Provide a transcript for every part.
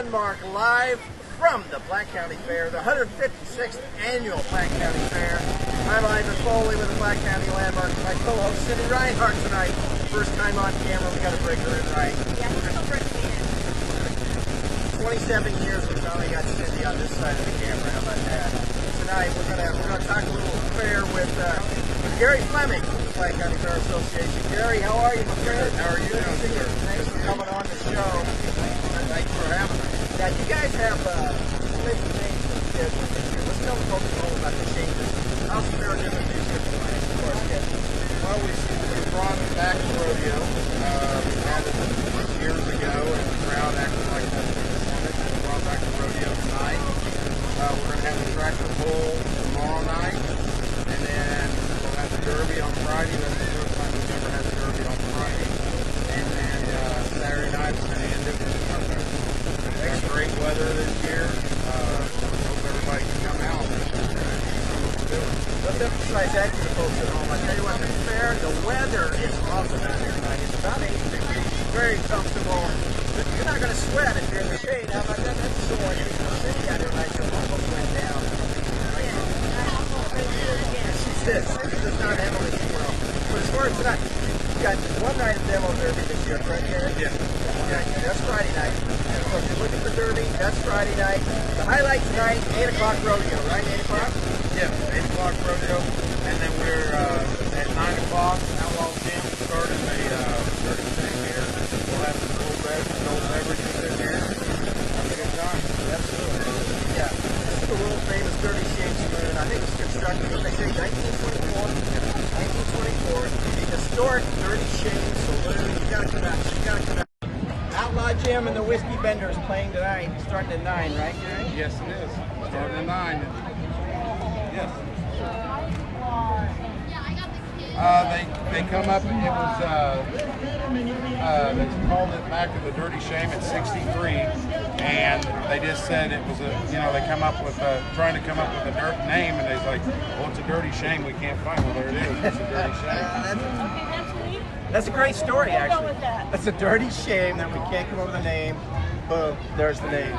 Landmark live from the Platte County Fair, the 156th annual Platte County Fair. I'm Ivan Foley with the Platte County Landmark. My co-host Cindy Reinhardt tonight. First time on camera, we got to break her in right. Yeah, she's first in. 27 years we finally got Cindy on this side of the camera. How about that? Tonight we're gonna talk a little fair with Gary Fleming from the Platte County Fair Association. Gary, how are you, my friend? How are you doing, sir? Thanks for coming on the show. Thanks for having us. Now, you guys have maybe changed the schedule this year. Let's tell the folks all about the changes. How's the fair doing this year tonight as far as schedule? Well, we brought back the rodeo. We had it years ago, and the crowd acted like that. We brought back the rodeo tonight. We're going to have the tractor pull tomorrow night, and then we'll have the derby on Friday. That's the first time we've ever had the derby on Friday. And then Saturday night's going to end it with the car fair. We got great weather this year. Hope everybody can come out. Let's emphasize that to the folks at home. I tell you what, the fair, the weather is awesome out here tonight. It's about 80 degrees, very comfortable. But you're not going to sweat if you're in the shade. How about that? That's so unusual. City out here tonight, the almost went down. She does not handle it too well. But as far as tonight, you got one night of demo derby this year, right, Gary? Yeah. Okay, that's Friday night. So if you're looking for derby, that's Friday night. The highlight tonight, 8 o'clock rodeo, right? 8 o'clock? Yeah, 8 o'clock rodeo, and then we're at 9 o'clock, Outlaw Jim starting the starting thing here. We'll have some cold beverages in here. Have a good time. Absolutely. Yeah. This is the world famous Dirty Shame Saloon. I think it was constructed, what they say, 1924? 1924. The historic Dirty Shame Saloon. You gotta come out. You gotta come out. Outlaw Jim and the Whiskey Benders playing tonight, starting at 9, right, Gary? Yes, it is. Starting at 9. Yes. They come up. It was they called it back to the Dirty Shame at '63, and they just said it was they come up with trying to come up with a dirt name, and they's like, well, it's a dirty shame we can't find. Well, there it is. It's a dirty shame. That's a great story, Go actually. with that. That's a dirty shame that we can't come up with a name. Boom, there's the name.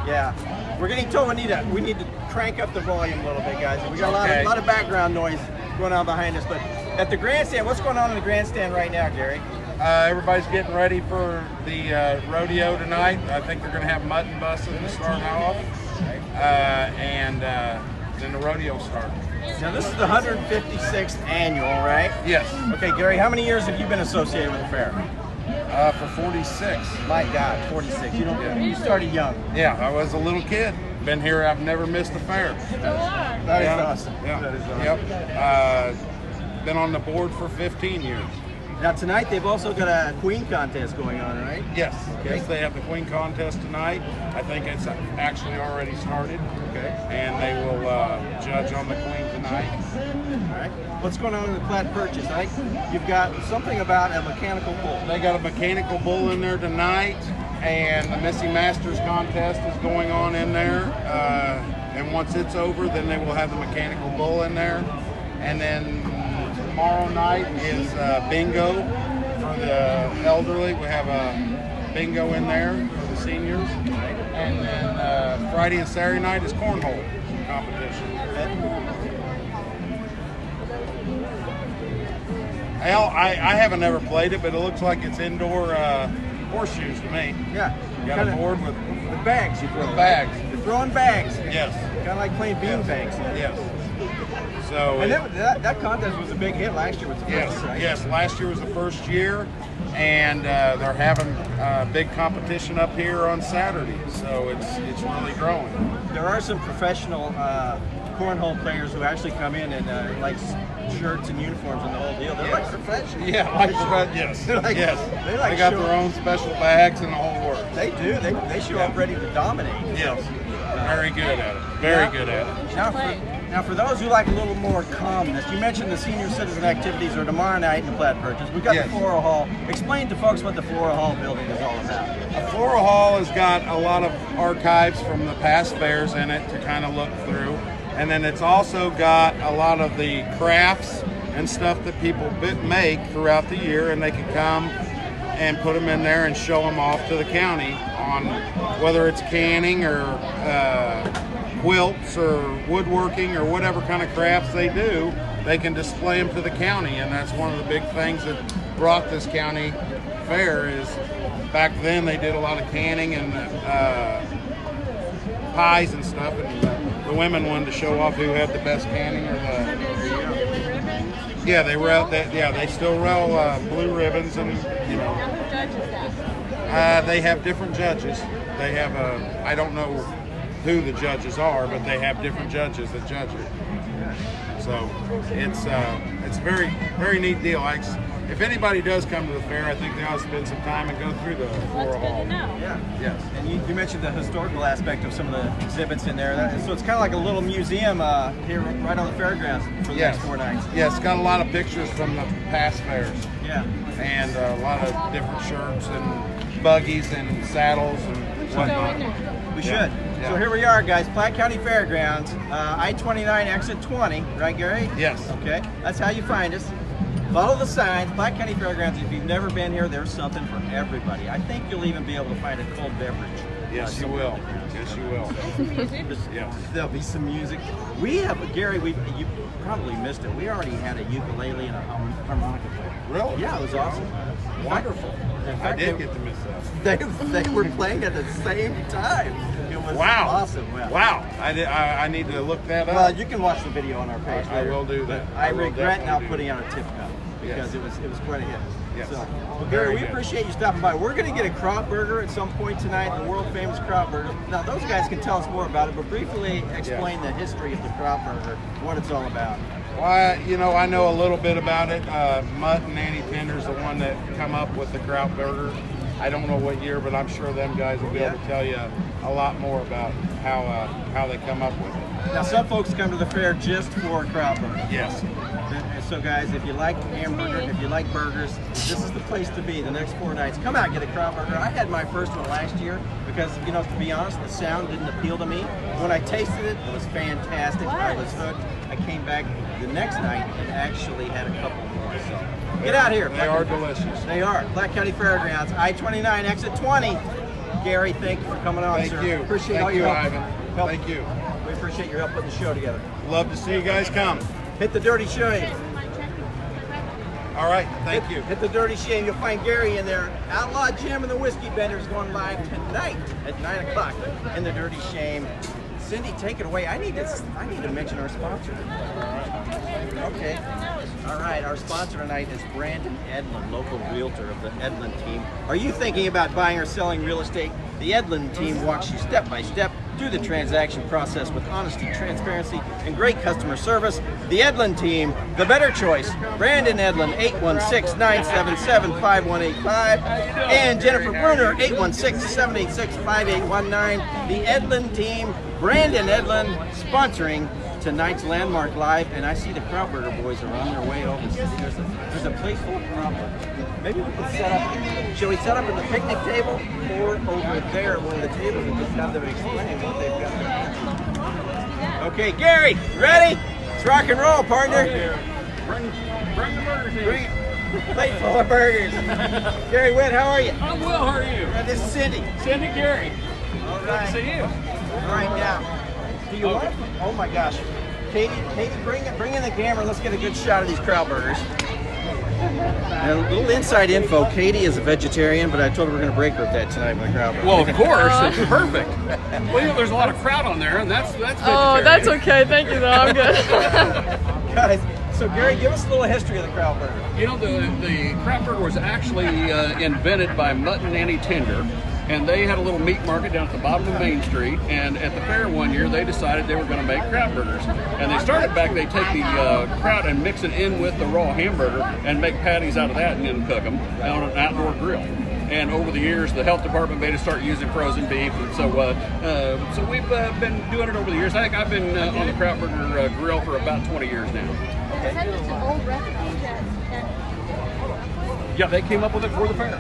Yeah, we're getting told we need to crank up the volume a little bit, guys. We got a lot of background noise going on behind us. But at the grandstand, what's going on in the grandstand right now, Gary? Everybody's getting ready for the rodeo tonight. I think they're going to have mutton buses to start off, and then the rodeo starts. Now this is the 156th annual, right? Yes. Okay, Gary, how many years have you been associated with the fair? For 46. My God, 46. You started young. Yeah, I was a little kid. Been here. I've never missed a fair. That is awesome. Yeah. That is awesome. Yep. Been on the board for 15 years. Now tonight they've also got a queen contest going on, right? Yes. Okay. Yes, they have the queen contest tonight. I think it's actually already started. Okay. And they will judge on the queen tonight. All right. What's going on in the Platte Purchase? You've got something about a mechanical bull. They got a mechanical bull in there tonight, and the Missy Masters contest is going on in there. And once it's over, then they will have the mechanical bull in there. And then tomorrow night is bingo for the elderly. We have a bingo in there for the seniors. And then Friday and Saturday night is cornhole competition. Well, I haven't ever played it, but it looks like it's indoor horseshoes to me. Yeah. You got a board with bags you throw. bags. You're throwing bags. Yes. Kind of like playing bean bags. Yes. So And that contest was a big hit last year with the first, yes, right? yes. Last year was the first year, and they're having a big competition up here on Saturday. So it's really growing. There are some professional cornhole players who actually come in and like shirts and uniforms and the whole deal. They're like professionals. Yeah, yes, yes. They got their own special bags and the whole works. They do. They show up ready to dominate. Yes, very good at it. Very good at it. Now, for those who like a little more calmness, you mentioned the senior citizen activities are tomorrow night in the Platte Purchase. We've got the Floral Hall. Explain to folks what the Floral Hall building is all about. The Floral Hall has got a lot of archives from the past fairs in it to kind of look through. And then it's also got a lot of the crafts and stuff that people make throughout the year, and they can come and put them in there and show them off to the county on whether it's canning or quilts or woodworking or whatever kind of crafts they do. They can display them to the county, and that's one of the big things that brought this county fair. Is back then they did a lot of canning and pies and stuff, and the women wanted to show off who had the best canning or the. Yeah, they still roll blue ribbons, and you know. Now who judges that? They have different judges. They have I don't know who the judges are, but they have different judges that judge it. So it's a very, very neat deal. If anybody does come to the fair, I think they ought to spend some time and go through the floral hall. Yeah. Yes. And you mentioned the historical aspect of some of the exhibits in there. So it's kind of like a little museum here right on the fairgrounds for the next 4 nights. Yes, it's got a lot of pictures from the past fairs. Yeah. And a lot of different shirts and buggies and saddles and whatnot. We should. Yeah. So here we are, guys. Platte County Fairgrounds, I-29 exit 20, right, Gary? Yes. Okay. That's how you find us. Follow the signs. Platte County Fairgrounds. If you've never been here, there's something for everybody. I think you'll even be able to find a cold beverage. Yes, you will. Yes, you will. Yeah. There'll be some music. We have, Gary, you probably missed it. We already had a ukulele and a harmonica player. Really? Yeah, it was awesome. Wonderful. In I fact, did get to miss that. they were playing at the same time. It was Wow. awesome. Well, Wow. I need to look that up. Well, you can watch the video on our page I later. will do that. I will regret now definitely do putting out a tip cup because Yes. it was quite a hit. Yes. So, well, Very Gary, we good. appreciate you stopping by. We're going to get a kraut burger at some point tonight, the world famous kraut burger. Now, those guys can tell us more about it, but briefly explain the history of the kraut burger, what it's all about. Well, I know a little bit about it. Mutt and Annie Tender's the one that come up with the kraut burger. I don't know what year, but I'm sure them guys will be able to tell you a lot more about how they come up with it. Now, some folks come to the fair just for kraut burger. Yes. And so, guys, if you like hamburger, if you like burgers, this is the place to be the next 4 nights. Come out and get a kraut burger. I had my first one last year because, to be honest, the sound didn't appeal to me. When I tasted it, it was fantastic. I was hooked. I came back the next night and actually had a couple more. So get out here. They are delicious. They are. Platte County Fairgrounds, I-29, exit 20. Gary, thank you for coming on, Thank sir. you. Appreciate Thank all your you, help. Ivan. Thank you. We appreciate your help putting the show together. Love to see you guys come. Hit the dirty shame. All right. Thank you. Hit the dirty shame. You'll find Gary in there. Outlaw Jim and the Whiskey Benders going live tonight at 9 o'clock in the dirty shame. Cindy, take it away. I need to mention our sponsor. Okay. All right. Our sponsor tonight is Brandon Edlin, local realtor of the Edlin team. Are you thinking about buying or selling real estate? The Edlin team walks you step by step through the transaction process with honesty, transparency, and great customer service. The Edlin team, the better choice. Brandon Edlin, 816-977-5185. And Jennifer Bruner, 816-786-5819. The Edlin team, Brandon Edlin, sponsoring tonight's Landmark Live. And I see the Kraut Burger boys are on their way over. There's a place full of Kraut burgers. Maybe we can set up, shall we set up at the picnic table or over there at one of the tables and just have them explain what they've got there? Okay, Gary, ready? Let's rock and roll, partner. Bring the burgers in. Bring plate full of burgers. Gary Witt, how are you? I'm well, how are you? This is Cindy. Cindy Gary. All Good right. to see you. All right, now, do you want? Oh my gosh. Katie, bring in the camera. Let's get a good shot of these Kraut burgers. Now, a little inside info. Katie is a vegetarian, but I told her we're going to break her of that tonight with a Kraut burger. Well, of course, it's perfect. Well, there's a lot of kraut on there, and that's Oh, vegetarian. that's okay. Thank you, though. I'm good. Guys, so Gary, give us a little history of the Kraut burger. The kraut burger was actually invented by Mutt and Annie Tender, and they had a little meat market down at the bottom of Main Street. And at the fair one year, they decided they were going to make kraut burgers. And they started back. They take the kraut and mix it in with the raw hamburger and make patties out of that, and then cook them on an outdoor grill. And over the years, the health department made us start using frozen beef, and so we've been doing it over the years. I think I've been on the kraut burger grill for about 20 years now. Is that just an old recipe that Yeah, they came up with it for the fair.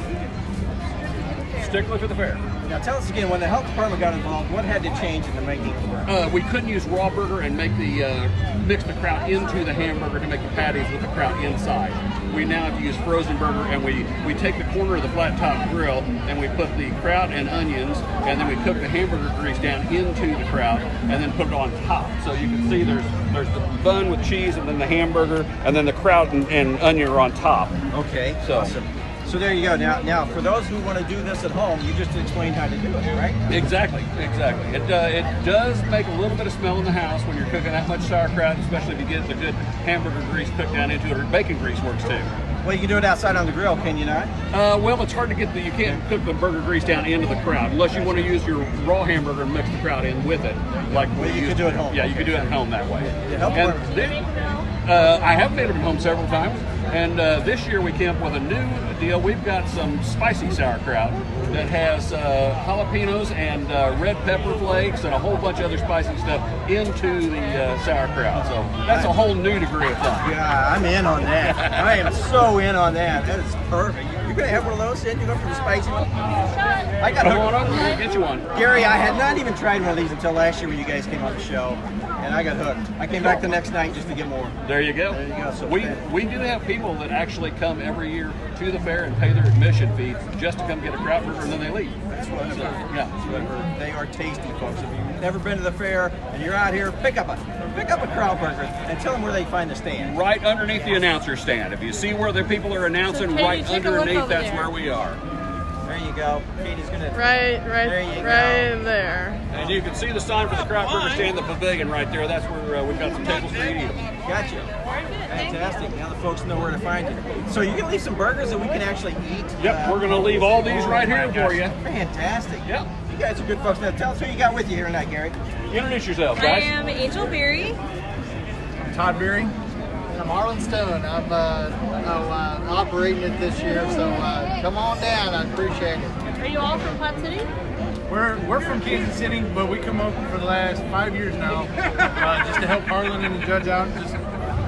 Strictly for the fair. Now tell us again, when the health department got involved, what had to change in the making of the burger? We couldn't use raw burger and make the mix the kraut into the hamburger to make the patties with the kraut inside. We now have to use frozen burger, and we take the corner of the flat top grill and we put the kraut and onions, and then we cook the hamburger grease down into the kraut and then put it on top. So you can see there's the bun with cheese and then the hamburger, and then the kraut and onion are on top. Okay, So- awesome. So there you go. Now, for those who want to do this at home, you just explained how to do it, right? Exactly. It does make a little bit of smell in the house when you're cooking that much sauerkraut, especially if you get the good hamburger grease cooked down into it, or bacon grease works too. Well, you can do it outside on the grill, can you not? Well, it's hard to get you can't cook the burger grease down into the kraut unless you want to use your raw hamburger and mix the kraut in with it. Like Well, you could do it at home. Yeah, you could do it at home that way. The health And department- I have made it at home several times, and this year we came up with a new deal. We've got some spicy sauerkraut that has jalapenos and red pepper flakes and a whole bunch of other spicy stuff into the sauerkraut. So that's a whole new degree of fun. Yeah, I'm in on that. I am so in on that. That is perfect. You're going to have one of those, Sid? You go for the spicy one? I got Come on hooked. over, we'll get you one. Gary, I had not even tried one of these until last year when you guys came on the show, and I got hooked. I came back the next night just to get more. There you go. There you go. So We do have people that actually come every year to the fair and pay their admission fee just to come get a kraut burger, and then they leave. That's what I've So, heard. yeah. That's what I've heard. They are tasty, folks. If you've never been to the fair and you're out here, pick up a kraut burger and tell them where they find the stand. Right underneath the announcer stand. If you see where the people are announcing, So, Katie, right take a look underneath, over that's there. where we are. There you go. Katie's gonna. Right There you go. there. And you can see the sign for the kraut burger stand, the pavilion right there. That's where we've got some tables for you to eat. Gotcha. Fantastic. Now the folks know where to find you. So you can leave some burgers that we can actually eat. Yep, we're going to leave all these right here for you. Fantastic. Yep. You guys are good folks. Now tell us who you got with you here tonight, Gary. Introduce yourself, I guys. am Angel Berry. Todd Beering. I'm Harlan Stone. I'm operating it this year, so come on down. I appreciate it. Are you all from Platte City? We're from Kansas City, but we come over for the last 5 years now, just to help Harlan and the judge out.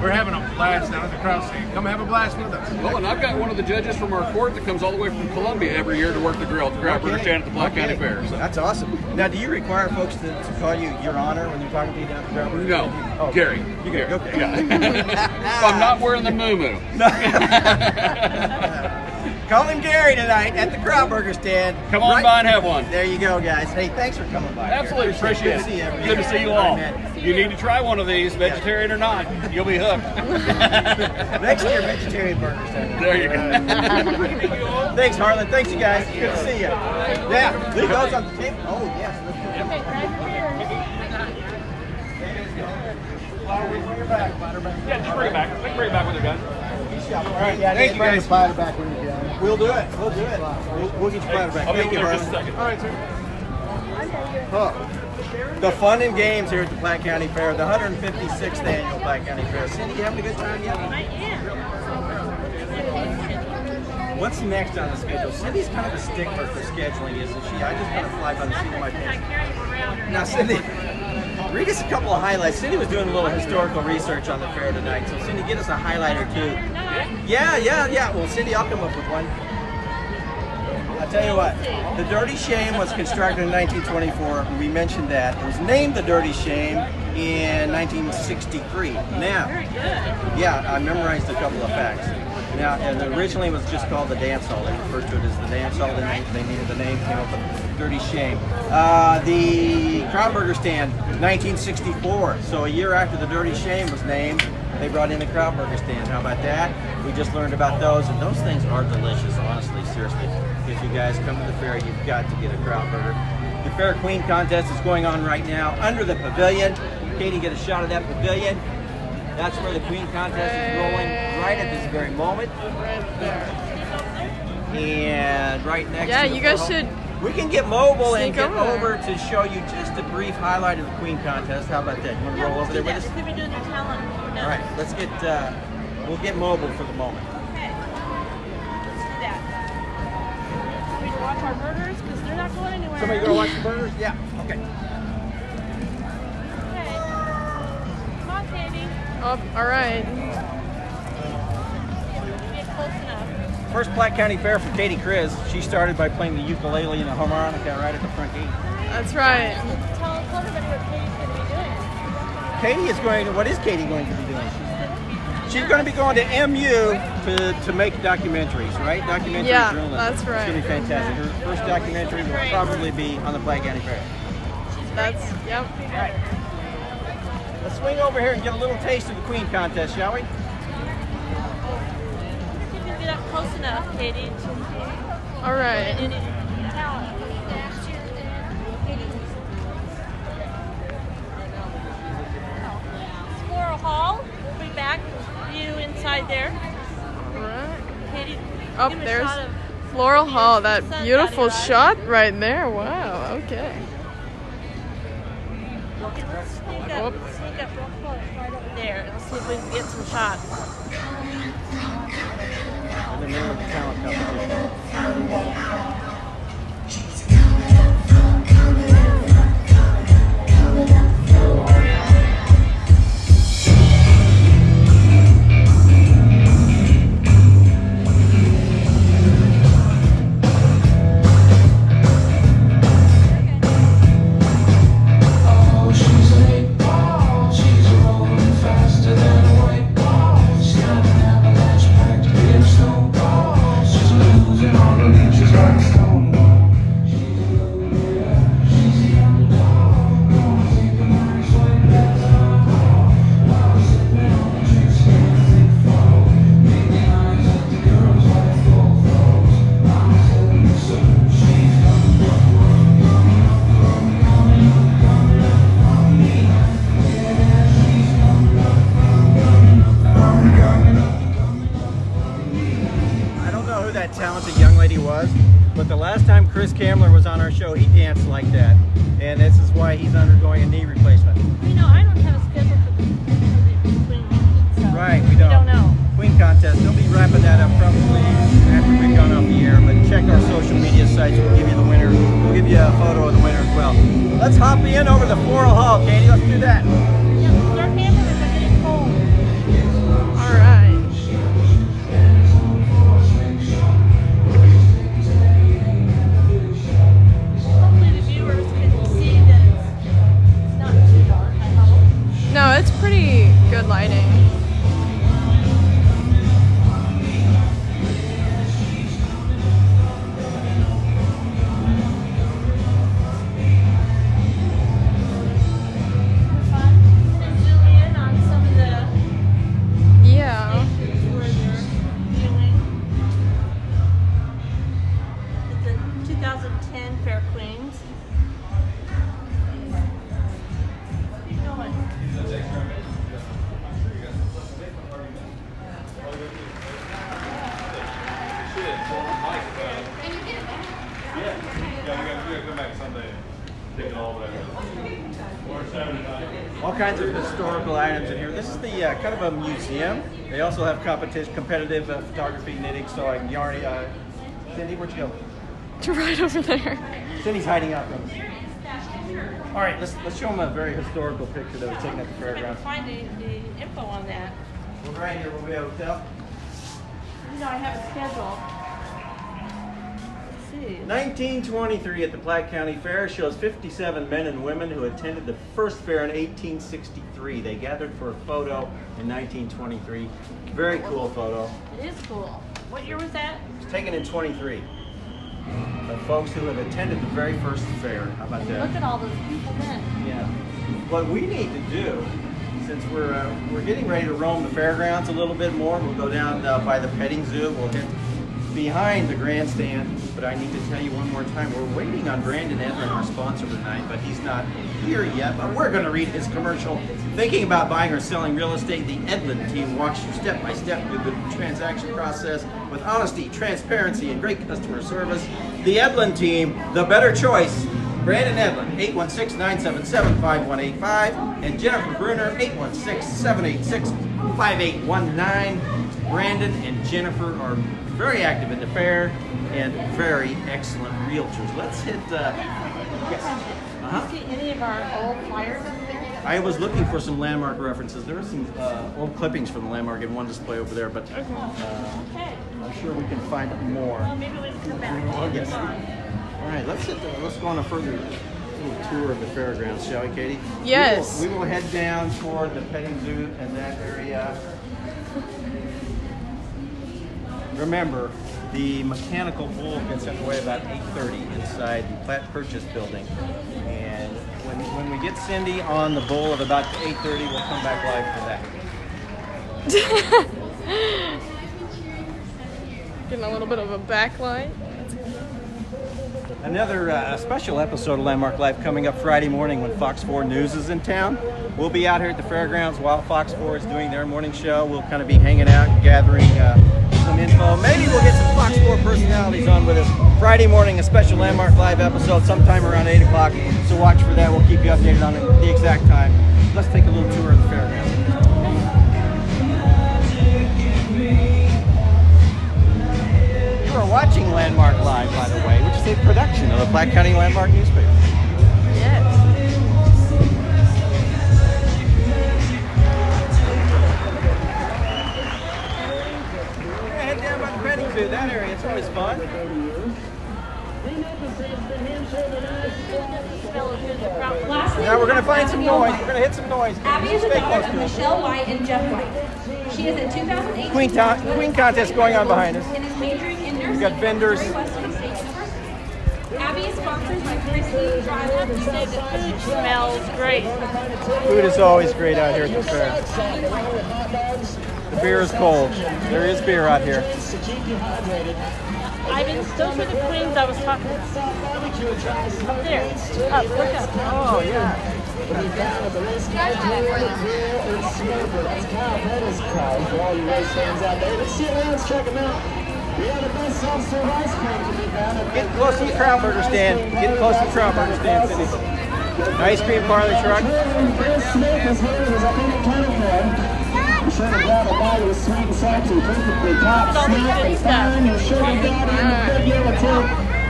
We're having a blast down at the Kraut stand. Come have a blast with us. Well, and I've got one of the judges from our court that comes all the way from Columbia every year to work the grill at the kraut burger Okay. stand at the Platte County Okay. Fair. So. That's awesome. Now, do you require folks to call you Your Honor when they're talking to you down at the kraut burger? No, Oh, Gary. You Gary. Okay. Yeah. I'm not wearing the moo-moo. Call him Gary tonight at the kraut burger stand. Come on Right- by and have one. There you go, guys. Hey, thanks for coming by. Absolutely appreciate Good to see you. it. Good to see you all. You need to try one of these, vegetarian or not. You'll be hooked. Next year, vegetarian burger stand. There you go. Thanks, Harlan. Thanks, you guys. Good to see you. Yeah, leave those on the table. Oh, yes. Okay, grab your Yeah, just bring it back. Bring it back with her gun. All right, yeah, Thank you guys. Platter back when you're done. We'll do it. We'll do it. We'll get your platter back. I'll be Thank over you, there in just a Harlan. second. Huh. The fun and games here at the Platte County Fair, the 156th annual Platte County Fair. Cindy, you having a good time yet? I am. What's next on the schedule? Cindy's kind of a stickler for scheduling, isn't she? I just kind of fly by the seat of my I pants. carry you around. Now, Cindy, read us a couple of highlights. Cindy was doing a little historical research on the fair tonight, so Cindy, get us a highlight or two. Yeah. Well, Cindy, I'll come up with one. I'll tell you what, the Dirty Shame was constructed in 1924. We mentioned that. It was named the Dirty Shame in 1963. Now, yeah, I memorized a couple of facts. Now, and originally it was just called the dance hall. They referred to it as the dance hall. They needed the name, came up with Dirty Shame. The Kraut Burger Stand, 1964. So a year after the Dirty Shame was named, they brought in the Kraut Burger Stand. How about that? We just learned about those, and those things are delicious, honestly, seriously. If you guys come to the fair, you've got to get a Kraut Burger. The Fair Queen contest is going on right now under the pavilion. Katie, get a shot of that pavilion. That's where the Queen contest is rolling right at this very moment. And right next Yeah, to the you guys front- should We can get mobile and sneak get over there. over to show you just a brief highlight of the Queen contest. How about that? You want to roll over there with us? Could be doing your talent. All right, let's get, we'll get mobile for the moment. Okay. Let's do that. we can watch our burgers because they're not going anywhere. Somebody go watch the burgers? Yeah, okay. Okay. Come on, Sandy. Oh, all right. Get close enough. First Platte County Fair for Katie Kriz. She started by playing the ukulele and the harmonica right at the front gate. That's right. Tell everybody what Katie's going to be doing. Katie is going to, what is Katie going to be doing? She's going to be going to MU to make documentaries, right? Documentary Yeah, journalism. that's right. It's going to be fantastic. Her first documentary will probably be on the Platte County Fair. That's, yep. All right. Let's swing over here and get a little taste of the Queen contest, shall we? If you can get up close enough, Katie. All right. Talent. Squirrel Hall. We'll be back with you inside there. All right. Katie, Oh, give me a there's shot of Floral Hall. That sun beautiful got it, right? shot right there. Wow. Okay. Okay, let's sneak up real close right over there and see if we can get some shots. In the middle of the talent competition. That talented young lady was, but the last time Chris Kamler was on our show, he danced like that, and this is why he's undergoing a knee replacement. You know, I don't have a schedule for the Queen. So Right, we don't. know. Queen contest, they'll be wrapping that up probably after we've gone off the air, but check our social media sites, we'll give you the winner, we'll give you a photo of the winner as well. Let's hop in over the Floral Hall, Katie, let's do that. Yeah, start hamburgers are getting cold. All right. Hopefully the viewers can see that it's not too dark, I hope. No, it's pretty good lighting. Fun. Can you zoom in on some of the Yeah. stations where they're viewing the 2010 Fair Queens. Keep going. All kinds of historical items in here. This is the kind of a museum. They also have competitive photography, knitting, sewing, yarn. Cindy, where'd you go? Right over there. Cindy's hiding out from us. All right, let's show them a very historical picture that was taken at the I fairgrounds. find the info on that. We're right here. We'll be able to tell. You know, I have a schedule. Let's see. 1923 at the Platte County Fair shows 57 men and women who attended the first fair in 1863. They gathered for a photo in 1923. Very cool photo. It is cool. What year was that? It was taken in 23. Of folks who have attended the very first fair. How about that? Look at all those people then. Yeah. What we need to do, since we're getting ready to roam the fairgrounds a little bit more, we'll go down by the petting zoo. We'll hit behind the grandstand. But I need to tell you one more time, we're waiting on Brandon Edlin, our sponsor tonight, but he's not here yet. But we're going to read his commercial. Thinking about buying or selling real estate, the Edlin team walks you step by step through the transaction process with honesty, transparency, and great customer service. The Edlin team, the better choice. Brandon Edlin, 816-977-5185, and Jennifer Bruner, 816-786-5819. Brandon and Jennifer are very active in the fair and very excellent realtors. Let's hit, yes. Do you see any of our old flyers up there? I was looking for some landmark references. There are some old clippings from the landmark in one display over there, but Okay. I'm sure we can find more. Well, maybe we can come back. Yes. All right, let's go on a further little tour of the fairgrounds, shall we, Katie? Yes. We will head down toward the petting zoo and that area. Remember, the mechanical bull gets underway about 8:30 inside the Platte Purchase building. And when we get Cindy on the bull at about 8:30, we'll come back live for that. Getting a little bit of a backlight. Another special episode of Landmark Live coming up Friday morning when Fox 4 News is in town. We'll be out here at the fairgrounds while Fox 4 is doing their morning show. We'll kind of be hanging out and gathering some info. Maybe we'll get some Fox 4 personalities on with us Friday morning, a special Landmark Live episode sometime around 8 o'clock. So watch for that. We'll keep you updated on the exact time. Let's take a little tour of the fairgrounds. You are watching Landmark Live, by the way, which is a production of the Platte County Landmark newspaper. Yes. We're gonna head down by the petting zoo, that area. It's always fun. Now we're gonna find some noise. We're gonna hit some noise. Abby is the Stay daughter close of to us. Michelle White and Jeff White. She is a 2018 Queen contest going on behind us. and is majoring in nursing got vendors. at Western State University. Abby is sponsored by Christy Drive. The food smells great. Food is always great out here at the fair. The beer is cold. There is beer out here. Ivan, those were the queens I was talking about. Up there. Up, look up. Oh, yeah. Get close to the Crown Burger stand. Get close to the Crown Burger stand, Cindy. An ice cream parlor truck.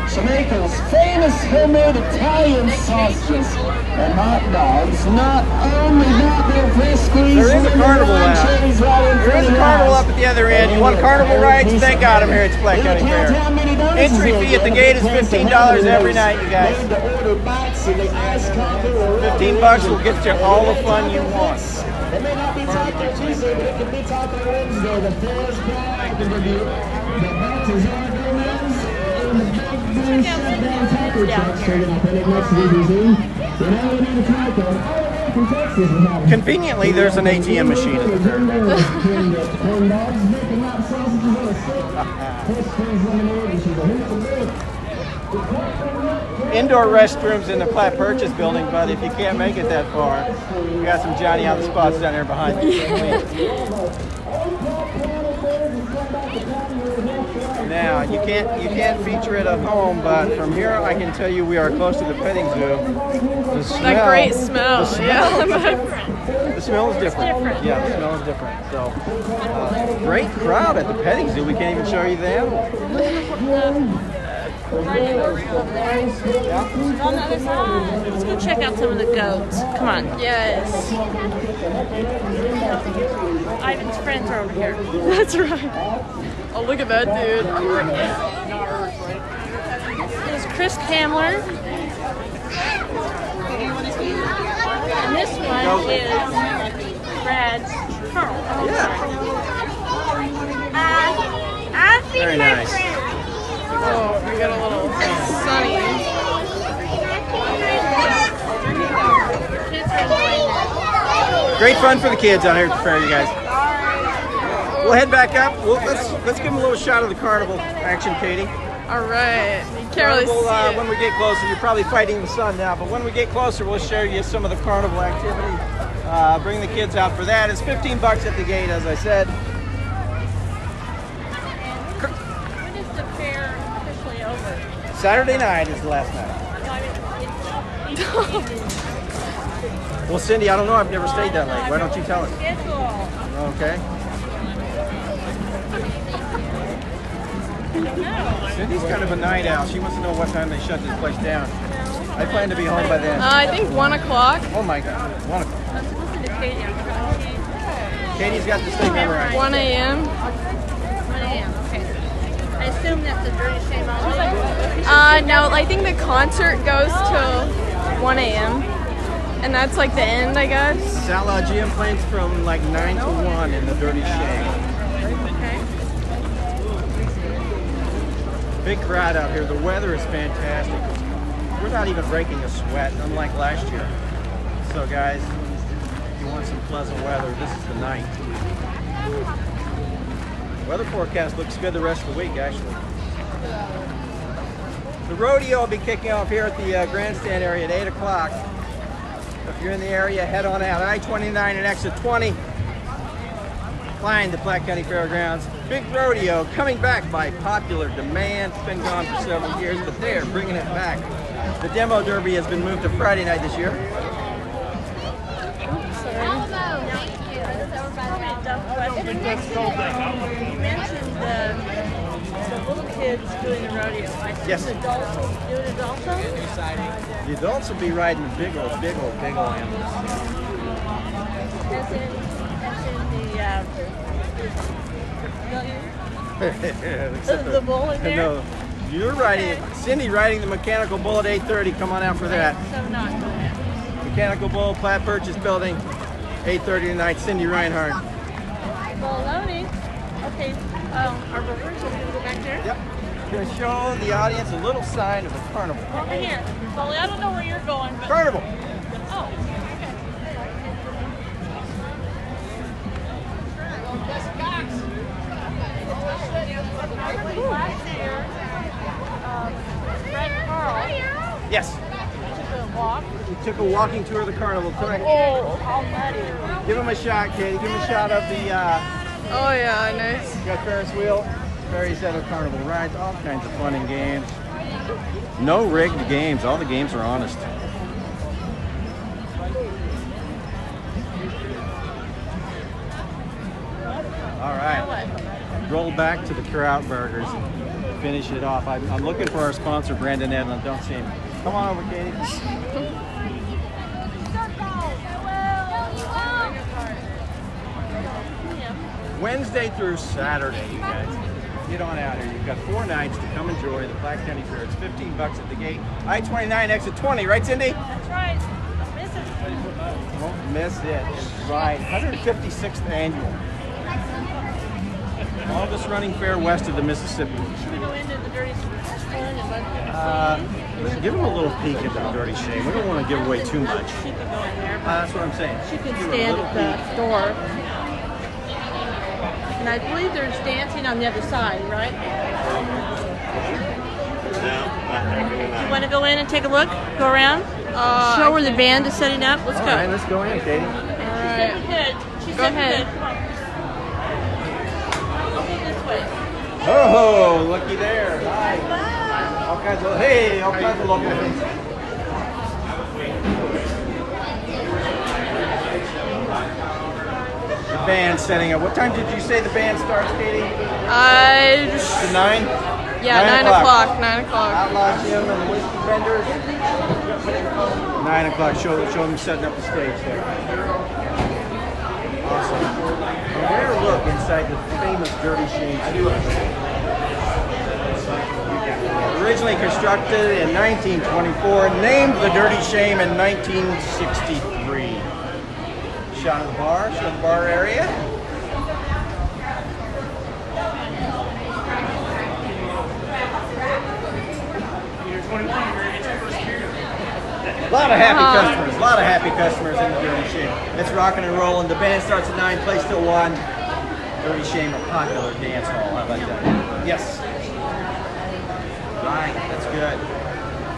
Jamaica's famous homemade Italian sausages and hot dogs. Not only that, they're fresh squeezed. There is a carnival out. There is a carnival up at the other end. You want carnival rides? They got them here at Platte County Fair. Entry fee at the gate is $15 every night, you guys. $15 will get you all the fun you want. It may not be Taco Tuesday, but it could be Taco Wednesday. The fair's back. The boxes are going in the big blue shutdown taco truck showing up in it next to the museum. We're now going to need a taco. From Texas, we have Conveniently, there's an ATM machine at the fair. corn dogs, bacon wrap sausages on a stick. Fresh squeezed lemonade, and she's a hoot of milk. Indoor restrooms in the Platte Purchase building, but if you can't make it that far, we got some Johnny on the spots down there behind you. Now you can't feature it at home, but from here I can tell you we are close to the petting zoo. The smell, That great smell. Yeah. the smell is different. Yeah, the smell is different. So great crowd at the petting zoo. We can't even show you the animals. On the other side. Let's go check out some of the goats. Come on. Yes. Ivan's friends are over here. That's right. Oh, look at that dude. This is Chris Kamler. And this one is Brad's Carl. Very nice. Oh, we got a little sunny. Great fun for the kids out here at the fair, you guys. We'll head back up. Let's give them a little shot of the carnival action, Katie. All right. You can't really see it. When we get closer, you're probably fighting the sun now, but when we get closer, we'll show you some of the carnival activity. Bring the kids out for that. It's $15 at the gate, as I said. When is the fair officially over? Saturday night is the last night. Well, Cindy, I don't know. I've never stayed that late. Why don't you tell us? Okay. Cindy's kind of a night owl. She wants to know what time they shut this place down. I plan to be home by then. I think 1 o'clock. Oh my God, 1 o'clock. Let's listen to Katie. I'm trying to see. Katie's got this thing memorized. 1 a.m. 1 a.m. Okay. assume that's a dirty shame only. No, I think the concert goes till 1 a.m. And that's like the end, I guess. Outlaw GM plays from like 9 to 1 in the Dirty Shame. Okay. Big crowd out here. The weather is fantastic. We're not even breaking a sweat, unlike last year. So guys, if you want some pleasant weather, this is the night. Weather forecast looks good the rest of the week, actually. The rodeo will be kicking off here at the grandstand area at 8 o'clock. If you're in the area, head on out. I-29 and exit 20. Find the Platte County Fairgrounds. Big rodeo coming back by popular demand. It's been gone for several years, but they're bringing it back. The demo derby has been moved to Friday night this year. You mentioned the little kids doing the rodeo. I think Yes. the adults will do it also? The adults will be riding the big old animals. As in the bull in there? No, you're riding, Cindy riding the mechanical bull at 8:30. Come on out for that. So not going. Mechanical bull, Platte Purchase Building, 8:30 tonight. Cindy Reinhardt. Well, loading. Okay, our rehearsal, can we go back there? Yep. Going to show the audience a little sign of the carnival. Over here. Molly, I don't know where you're going, but... Carnival. Oh, okay. Last year, Fred Carl Yes. took a walk. We took a walking tour of the carnival. Correct. Oh, how nutty. Give him a shot, Katie. Give him a shot of the. Oh yeah, nice. You got Ferris wheel. Ferris at a carnival rides. All kinds of fun and games. No rigged games. All the games are honest. All right. Roll back to the Kraut Burgers and finish it off. I'm looking for our sponsor, Brandon Edlund. Don't see him. Come on over, Katie. Wednesday through Saturday, you guys. Get on out here. You've got 4 nights to come enjoy the Platte County Fair. It's $15 at the gate. I-29 exit 20, right, Cindy? That's right. Don't miss it. Don't miss it. Right. 156th annual. Longest running fair west of the Mississippi. Should we go into the dirty spoon and let Let's give them a little peek at the Dirty Shame. We don't want to give away too much. She can go in there. That's what I'm saying. She can Give her a stand little at the door. And I believe there's dancing on the other side, right? You want to go in and take a look? Go around? Show where the band is setting up. Let's All go. right, let's go in, Katie. She said we could. She Go said ahead. we could. Come on. I'll go this way. Oh, looky there. Hi. All kinds of, hey, all kinds of local things. The band setting up. What time did you say the band starts, Katie? To 9? Yeah, 9 o'clock. 9 o'clock. Outlaw Jim and the whiskey vendors. 9 o'clock. Show them setting up the stage there. Awesome. A rare look inside the famous Dirty Shame. Originally constructed in 1924, named the Dirty Shame in 1963. Shot of the bar area. A lot of happy customers in the Dirty Shame. It's rocking and rolling. The band starts at 9, plays till 1. Dirty Shame, a popular dance hall. How about that? Yes. Right, that's good.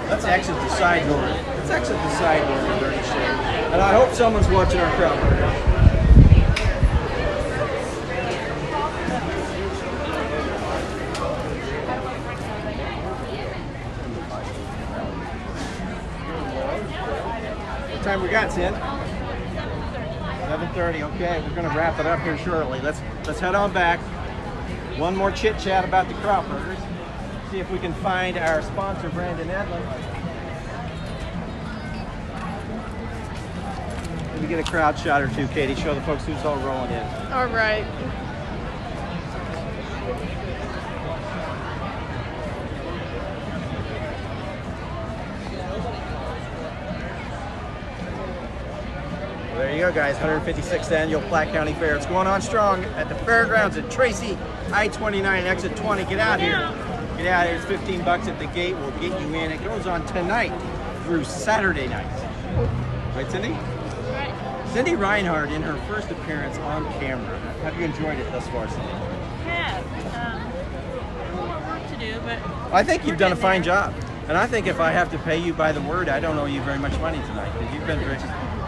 Let's exit the side door. Let's exit the side door of the Dirty Shame. And I hope someone's watching our crowd. What time we got, Sin? 7:30. Okay, we're going to wrap it up here shortly. Let's head on back. One more chit chat about the Kraut Burgers. See if we can find our sponsor, Brandon Edlund. Maybe get a crowd shot or two, Katie. Show the folks who's all rolling in. All right. you go, guys. 156th Annual Platte County Fair. It's going on strong at the fairgrounds at Tracy, I-29, exit 20. Get out here. Get out here. It's $15 at the gate. We'll get you in. It goes on tonight through Saturday night. Right, Cindy? Right. Cindy Reinhardt in her first appearance on camera. Have you enjoyed it thus far, Cindy? Have. A little more work to do, but I think you've we're done a getting fine there. job. And I think if I have to pay you by the word, I don't owe you very much money tonight because you've been very...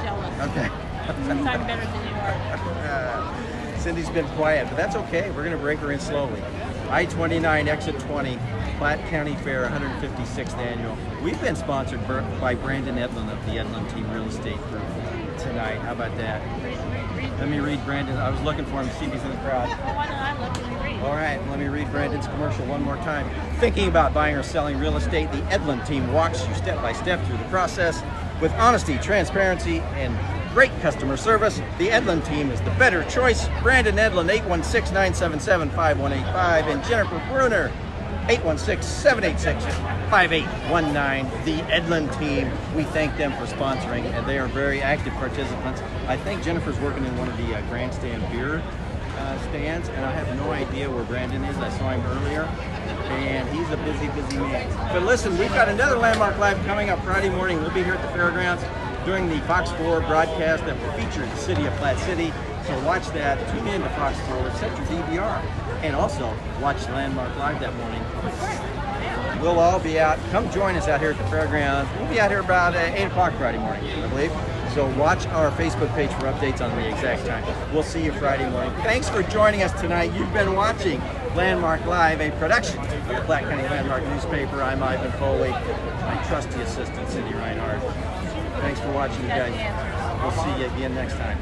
Jealous. Okay. Since I'm better than you are. Cindy's been quiet, but that's okay. We're going to break her in slowly. I-29, exit 20, Platte County Fair, 156th Annual. We've been sponsored by Brandon Edlin of the Edlin Team Real Estate Group tonight. How about that? Let me read Brandon. I was looking for him to see if he's in the crowd. Well, why don't I let you read? All right, let me read Brandon's commercial one more time. Thinking about buying or selling real estate, the Edlin team walks you step by step through the process with honesty, transparency, and great customer service. The Edlin team is the better choice. Brandon Edlin, 816-977-5185, and Jennifer Bruner, 816-786-5819. The Edlin team, we thank them for sponsoring, and they are very active participants. I think Jennifer's working in one of the grandstand beer stands, and I have no idea where Brandon is. I saw him earlier, and he's a busy, busy man. But listen, we've got another Landmark Live coming up Friday morning. We'll be here at the fairgrounds during the Fox 4 broadcast that will feature the city of Platte City. So watch that, tune in to Fox 4, set your DVR, and also watch Landmark Live that morning. We'll all be out. Come join us out here at the fairgrounds. We'll be out here about 8 o'clock Friday morning, I believe. So watch our Facebook page for updates on the exact time. We'll see you Friday morning. Thanks for joining us tonight. You've been watching Landmark Live, a production of the Platte County Landmark newspaper. I'm Ivan Foley, my trusty assistant, Cindy Reinhardt. Thanks for watching, you guys. We'll see you again next time.